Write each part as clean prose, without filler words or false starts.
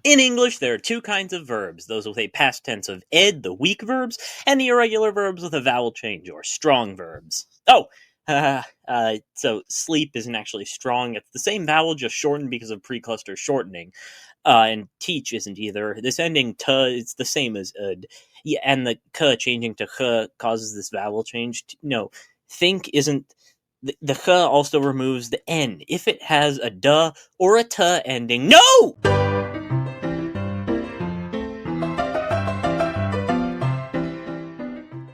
In English, there are two kinds of verbs, those with a past tense of ed, the weak verbs, and the irregular verbs with a vowel change, or strong verbs. Oh, so sleep isn't actually strong. It's the same vowel, just shortened because of precluster shortening. And teach isn't either. This ending t, it's the same as ud. Yeah, and the k changing to h causes this vowel change. No, think isn't. The h also removes the n if it has a duh or a t ending. No!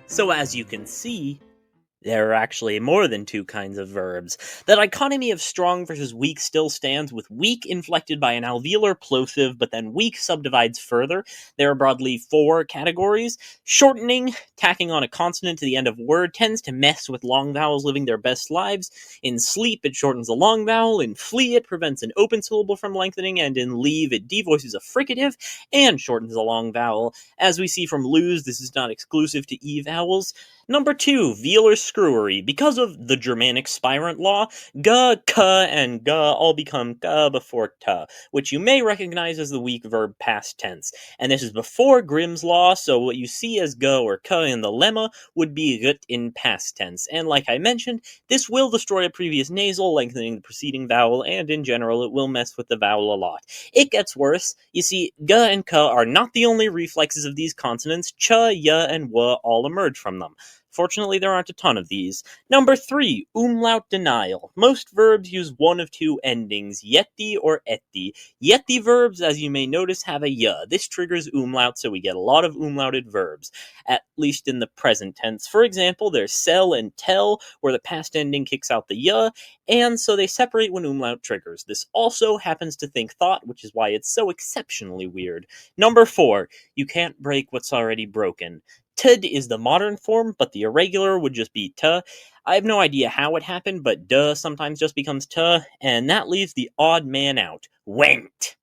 So as you can see, there are actually more than two kinds of verbs. The dichotomy of strong versus weak still stands, with weak inflected by an alveolar plosive, but then weak subdivides further. There are broadly four categories. Shortening, tacking on a consonant to the end of a word, tends to mess with long vowels living their best lives. In sleep, it shortens a long vowel. In flee, it prevents an open syllable from lengthening. And in leave, it devoices a fricative and shortens a long vowel. As we see from lose, this is not exclusive to e vowels. Number 2, velar screwery. Because of the Germanic spirant law, g, k, and g all become g before t, which you may recognize as the weak verb past tense. And this is before Grimm's law, so what you see as g or k in the lemma would be gut in past tense. And like I mentioned, this will destroy a previous nasal, lengthening the preceding vowel, and in general, it will mess with the vowel a lot. It gets worse. You see, g and k are not the only reflexes of these consonants. Ch, y, and w all emerge from them. Fortunately, there aren't a ton of these. Number 3, umlaut denial. Most verbs use one of two endings, yeti or eti. Yeti verbs, as you may notice, have a y. This triggers umlaut, so we get a lot of umlauted verbs, at least in the present tense. For example, there's sell and tell, where the past ending kicks out the y, and so they separate when umlaut triggers. This also happens to think thought, which is why it's so exceptionally weird. Number 4, you can't break what's already broken. Tud is the modern form, but the irregular would just be tuh. I have no idea how it happened, but duh sometimes just becomes tuh, and that leaves the odd man out. Went.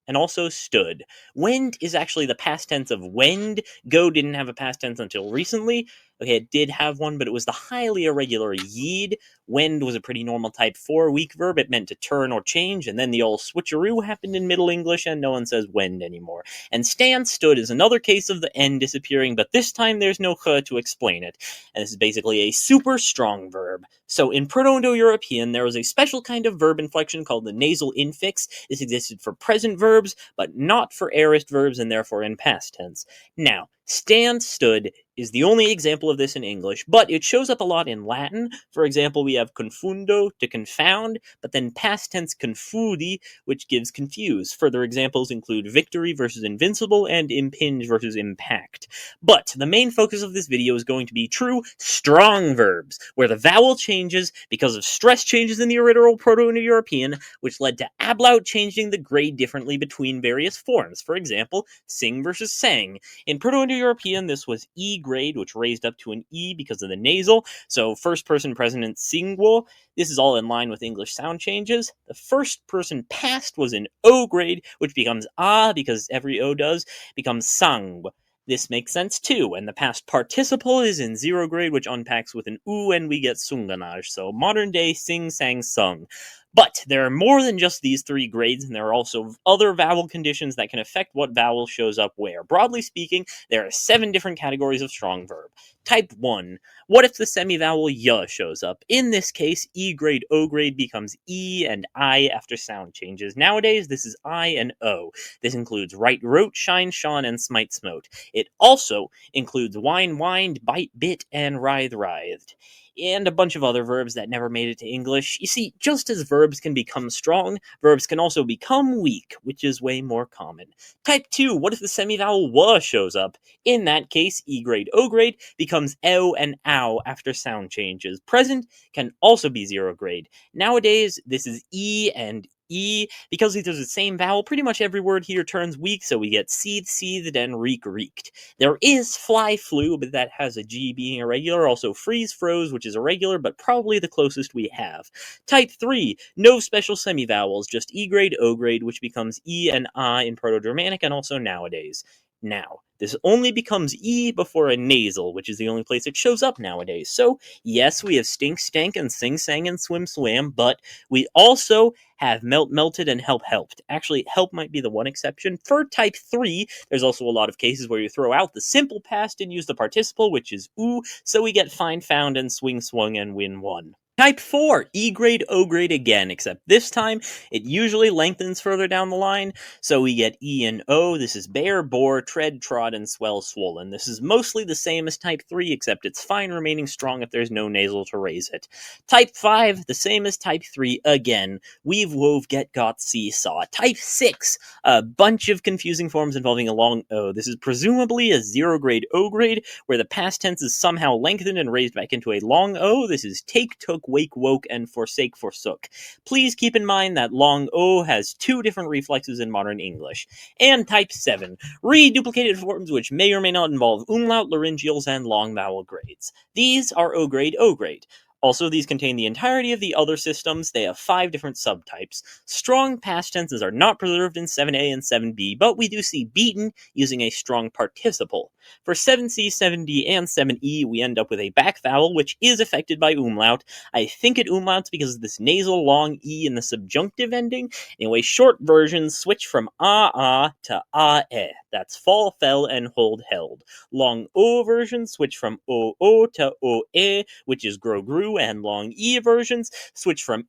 And also stood. Wend is actually the past tense of wend. Go didn't have a past tense until recently. Okay, it did have one, but it was the highly irregular yeed. Wend was a pretty normal type 4 weak verb. It meant to turn or change, and then the old switcheroo happened in Middle English, and no one says wend anymore. And stand stood is another case of the n disappearing, but this time there's no h to explain it. And this is basically a super strong verb. So in Proto-Indo-European, there was a special kind of verb inflection called the nasal infix. This existed for present verbs, but not for aorist verbs, and therefore in past tense. Now, stand stood is the only example of this in English, but it shows up a lot in Latin. For example, we have confundo, to confound, but then past tense confudi, which gives confuse. Further examples include victory versus invincible and impinge versus impact. But the main focus of this video is going to be true strong verbs, where the vowel changes because of stress changes in the original Proto-Indo-European, which led to ablaut changing the grade differently between various forms. For example, sing versus sang. In Proto-Indo-European, this was E grade, which raised up to an E because of the nasal, so first person present singwo. This is all in line with English sound changes. The first person past was in O grade, which becomes A because every O does, becomes sang. This makes sense too, and the past participle is in 0 grade, which unpacks with an oo, and we get sunganage, so modern day sing, sang, sung. But there are more than just these 3 grades, and there are also other vowel conditions that can affect what vowel shows up where. Broadly speaking, there are 7 different categories of strong verb. Type 1. What if the semivowel y shows up? In this case, E grade, O grade becomes E and I after sound changes. Nowadays, this is I and O. This includes write, wrote, shine, shone, and smite, smote. It also includes whine, whined, bite, bit, and writhe, writhed. And a bunch of other verbs that never made it to English. You see, just as verbs can become strong, verbs can also become weak, which is way more common. Type 2, what if the semivowel w shows up? In that case, E grade, O grade becomes o and ow after sound changes. Present can also be 0 grade. Nowadays, this is E and E. Because there's the same vowel, pretty much every word here turns weak, so we get seethed, seethed, and reek, reeked. There is fly, flew, but that has a G being irregular. Also freeze, froze, which is irregular, but probably the closest we have. Type 3, no special semivowels, just E grade, O grade, which becomes E and I in Proto-Germanic and also nowadays. Now, this only becomes E before a nasal, which is the only place it shows up nowadays. So, yes, we have stink stank and sing sang and swim swam, but we also have melt melted and help helped. Actually, help might be the one exception. For type 3, there's also a lot of cases where you throw out the simple past and use the participle, which is oo, so we get find found and swing swung and win one. Type 4, E grade, O grade again, except this time it usually lengthens further down the line, so we get E and O. This is bear, bore, tread, trod, and swell, swollen. This is mostly the same as Type 3, except it's fine remaining strong if there's no nasal to raise it. Type 5, the same as Type 3 again. Weave, wove, get, got, seesaw. Type 6, a bunch of confusing forms involving a long O. This is presumably a 0 grade, O grade, where the past tense is somehow lengthened and raised back into a long O. This is take, took, wake, woke, and forsake, forsook. Please keep in mind that long O has 2 different reflexes in modern English. And type 7, reduplicated forms which may or may not involve umlaut, laryngeals, and long vowel grades. These are O grade, O grade. Also, these contain the entirety of the other systems. They have 5 different subtypes. Strong past tenses are not preserved in 7a and 7b, but we do see beaten using a strong participle. For 7c, 7d, and 7e, we end up with a back vowel, which is affected by umlaut. I think it umlauts because of this nasal long e in the subjunctive ending. Anyway, short versions switch from ah to ah-eh. That's fall, fell, and hold, held. Long o versions switch from o to o-eh, which is grow, grew, and long e versions switch from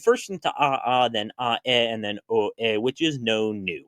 first into then and then o-eh, which is no new.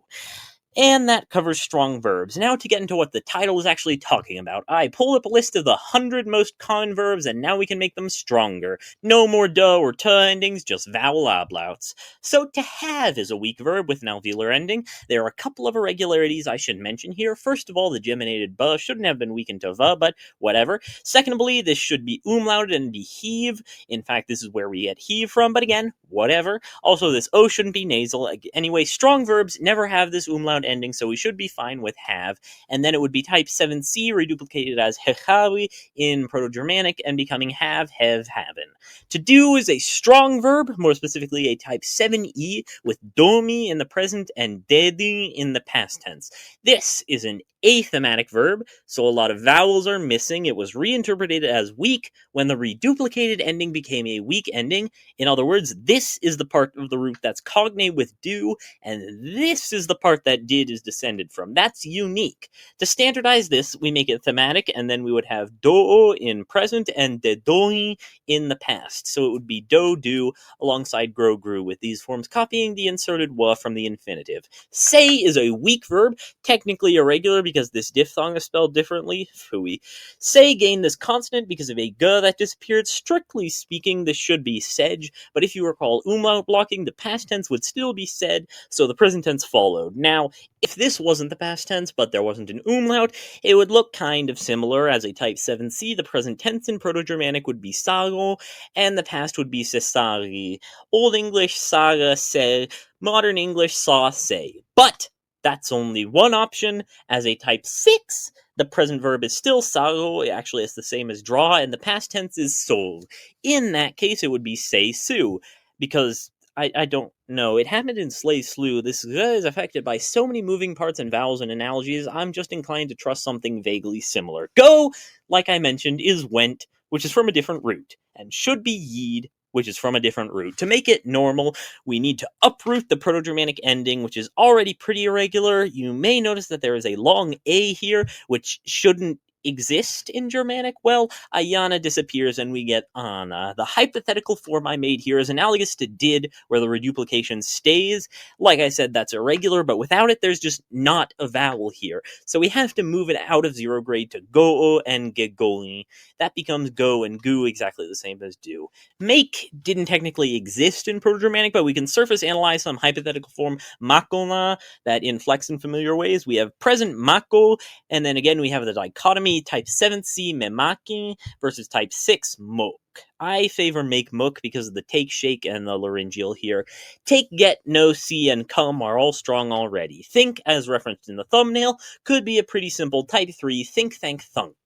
And that covers strong verbs. Now to get into what the title is actually talking about, I pulled up a list of the 100 most common verbs, and now we can make them stronger. No more duh or tuh endings, just vowel ablouts. So to have is a weak verb with an alveolar ending. There are a couple of irregularities I should mention here. First of all, the geminated buh shouldn't have been weakened to vuh, but whatever. Secondly, this should be umlauted and be heave. In fact, this is where we get heave from, but again, whatever. Also, this o shouldn't be nasal. Anyway, strong verbs never have this umlaut ending, so we should be fine with have. And then it would be type 7c reduplicated as hechavi in Proto-Germanic and becoming have, haven. To do is a strong verb, more specifically a type 7e with domi in the present and dedi in the past tense. This is an athematic verb, so a lot of vowels are missing. It was reinterpreted as weak when the reduplicated ending became a weak ending. In other words, this is the part of the root that's cognate with do, and this is the part that did is descended from. That's unique. To standardize this, we make it thematic, and then we would have do in present and dedoi in the past. So it would be do, do, alongside grow, grew, with these forms copying the inserted wa from the infinitive. Say is a weak verb, technically irregular because this diphthong is spelled differently. Phooey. Say gained this consonant because of a g that disappeared. Strictly speaking, this should be sedge, but if you recall umlaut blocking, the past tense would still be said, so the present tense followed. Now, if this wasn't the past tense, but there wasn't an umlaut, it would look kind of similar. As a type 7c, the present tense in Proto-Germanic would be sago, and the past would be sesari. Old English saga, se, modern English saw, say. But that's only one option. As a type 6, the present verb is still sago. Actually, it's the same as draw, and the past tense is sol. In that case, it would be say su, because I don't know. It happened in Slay Slew. This is affected by so many moving parts and vowels and analogies, I'm just inclined to trust something vaguely similar. Go, like I mentioned, is went, which is from a different root, and should be yeed, which is from a different root. To make it normal, we need to uproot the Proto-Germanic ending, which is already pretty irregular. You may notice that there is a long A here, which shouldn't exist in Germanic. Well, Ayana disappears and we get Anna. The hypothetical form I made here is analogous to did, where the reduplication stays. Like I said, that's irregular, but without it, there's just not a vowel here. So we have to move it out of 0 grade to go and gegoli. That becomes go and goo, exactly the same as do. Make didn't technically exist in Proto-Germanic, but we can surface analyze some hypothetical form makona that inflects in familiar ways. We have present mako, and then again we have the dichotomy type 7c memaki versus type 6 mok. I favor make muk because of the take, shake, and the laryngeal here. Take, get, no, see, and come are all strong already. Think, as referenced in the thumbnail, could be a pretty simple type 3 think, thank, thunk.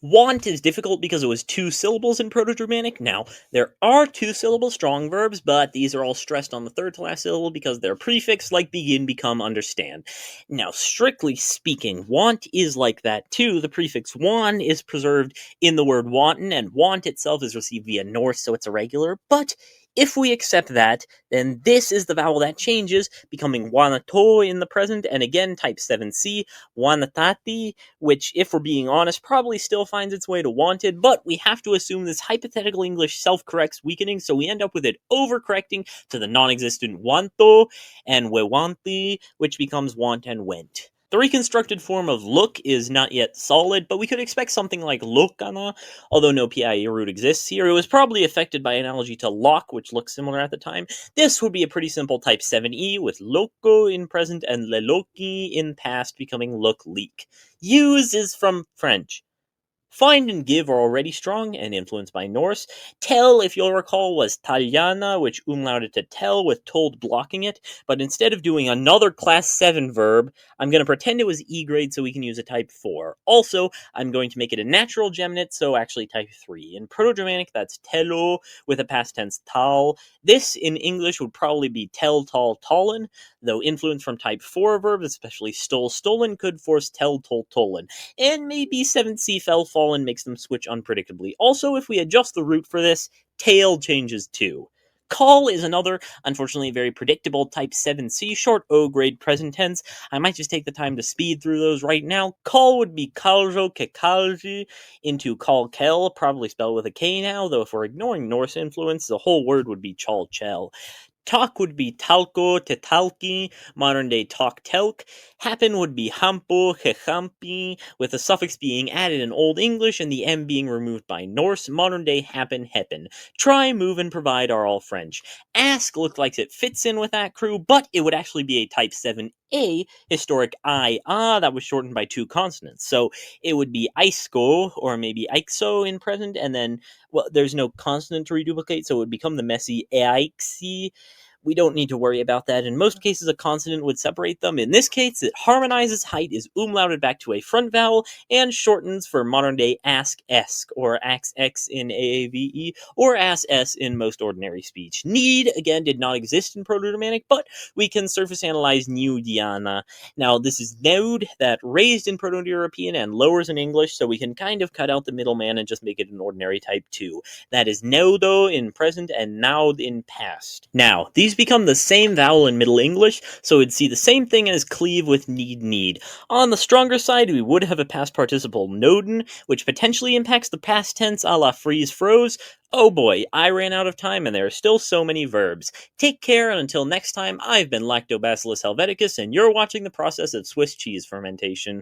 Want is difficult because it was two syllables in Proto-Germanic. Now, there are two-syllable strong verbs, but these are all stressed on the third to last syllable because they're prefixed like begin, become, understand. Now, strictly speaking, want is like that too. The prefix wan is preserved in the word wanton, and want itself is received via Norse, so it's irregular. But if we accept that, then this is the vowel that changes, becoming wanato in the present, and again, type 7c, wanatati, which, if we're being honest, probably still finds its way to wanted, but we have to assume this hypothetical English self-corrects weakening, so we end up with it overcorrecting to the non-existent wanto and wewanti, which becomes want and went. The reconstructed form of look is not yet solid, but we could expect something like lokana, although no PIE root exists here. It was probably affected by analogy to lock, which looks similar at the time. This would be a pretty simple type 7e, with loco in present and leloki in past becoming look leak. Use is from French. Find and give are already strong and influenced by Norse. Tell, if you'll recall, was taljana, which umlauted to tell with told blocking it, but instead of doing another class 7 verb, I'm going to pretend it was E grade so we can use a type 4. Also, I'm going to make it a natural geminate, so actually type 3. In Proto-Germanic, that's telo with a past tense tal. This, in English, would probably be tell, tall, tollen, though influence from type 4 verbs, especially stole, stolen, could force tell, tol, tollen. And maybe 7C fell, fallen makes them switch unpredictably. Also, if we adjust the root for this, tail changes too. Call is another, unfortunately very predictable type 7C short O grade present tense. I might just take the time to speed through those right now. Call would be kaljo kekalji into call kel, probably spelled with a K now, though if we're ignoring Norse influence, the whole word would be chal chel. Talk would be talco, tetalki, modern day talk telk. Happen would be hampo, hechampi, with the suffix being added in Old English and the M being removed by Norse. Modern day happen, heppen. Try, move, and provide are all French. Ask looked like it fits in with that crew, but it would actually be a type 7A, historic I, that was shortened by two consonants. So it would be isko, or maybe ixo in present, and then, well, there's no consonant to reduplicate, so it would become the messy aixi. We don't need to worry about that. In most cases, a consonant would separate them. In this case, it harmonizes height, is umlauted back to a front vowel, and shortens for modern day ask-esk, or ax-x in AAVE, or ass-s in most ordinary speech. Need, again, did not exist in Proto-Germanic, but we can surface analyze new Diana. Now, this is node that raised in Proto-European and lowers in English, so we can kind of cut out the middleman and just make it an ordinary type 2. That is neudo in present and naud in past. Now, these become the same vowel in Middle English, so we'd see the same thing as cleave with need. On the stronger side, we would have a past participle noden, which potentially impacts the past tense a la freeze froze. Oh boy, I ran out of time and there are still so many verbs. Take care, and until next time, I've been Lactobacillus helveticus, and you're watching the process of Swiss cheese fermentation.